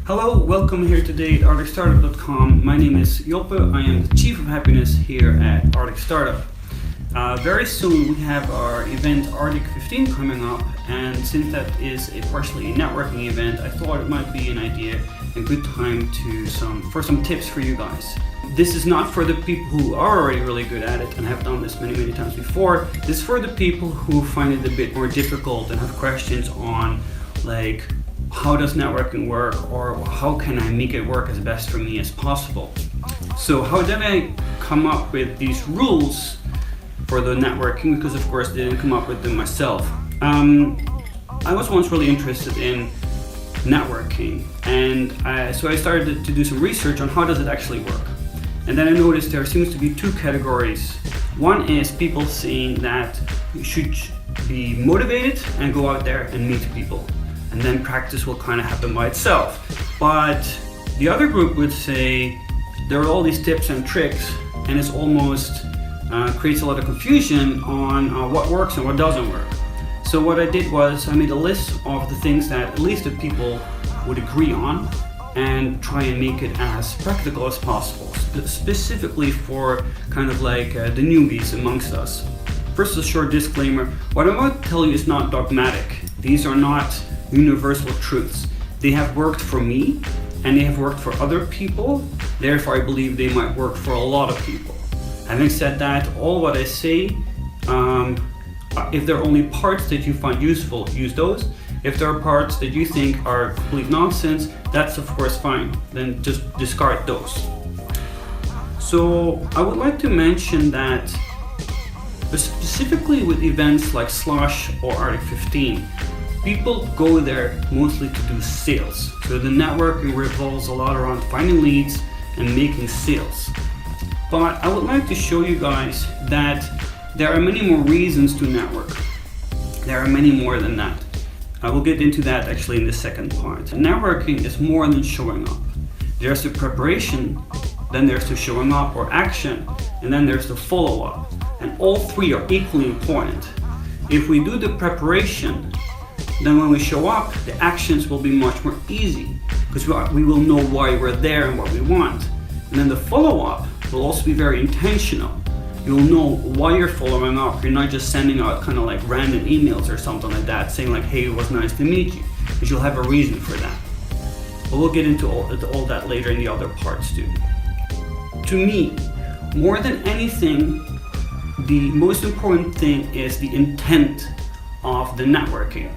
Hello, welcome here today at ArcticStartup.com. My name is Joppe. I am the Chief of Happiness here at ArcticStartup. Very soon we have our event Arctic 15 coming up, and since that is partially a networking event, I thought it might be an idea and good time for some tips for you guys. This is not for the people who are already really good at it and have done this many times before. This is for the people who find it a bit more difficult and have questions on like, how does networking work, or how can I make it work as best for me as possible? So how did I come up with these rules for the networking? Because of course I didn't come up with them myself. I was once really interested in networking, and so I started to do some research on how does it actually work. And then I noticed there seems to be two categories. One is people saying that you should be motivated and go out there and meet people, and then practice will kind of happen by itself. But the other group would say there are all these tips and tricks, and it's almost creates a lot of confusion on what works and what doesn't work. So what I did was I made a list of the things that at least the people would agree on and try and make it as practical as possible, specifically for kind of like the newbies amongst us. First, a short disclaimer. What I'm about to tell you is not dogmatic. These are not universal truths. They have worked for me and they have worked for other people. Therefore, I believe they might work for a lot of people. Having said that, all what I say, if there are only parts that you find useful, use those. If there are parts that you think are complete nonsense, that's of course fine. Then just discard those. So I would like to mention that specifically with events like Slush or Arctic 15, people go there mostly to do sales. So the networking revolves a lot around finding leads and making sales. But I would like to show you guys that there are many more reasons to network. There are many more than that. I will get into that actually in the second part. Networking is more than showing up. There's the preparation, then there's the showing up or action, and then there's the follow-up. And all three are equally important. If we do the preparation, then when we show up, the actions will be much more easy because we will know why we're there and what we want. And then the follow-up will also be very intentional. You'll know why you're following up. You're not just sending out kind of like random emails or something like that saying like, hey, it was nice to meet you, because you'll have a reason for that. But we'll get into all that later in the other parts too. To me, more than anything, the most important thing is the intent of the networking.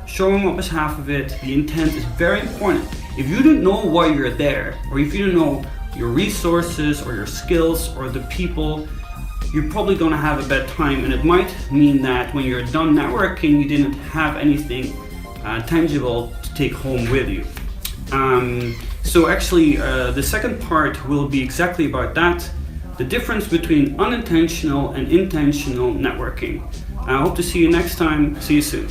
Showing up is half of it. The intent is very important. If you don't know why you're there, or if you don't know your resources or your skills or the people, you're probably going to have a bad time, and it might mean that when you're done networking, you didn't have anything tangible to take home with you. So actually, the second part will be exactly about that. The difference between unintentional and intentional networking. I hope to see you next time. See you soon.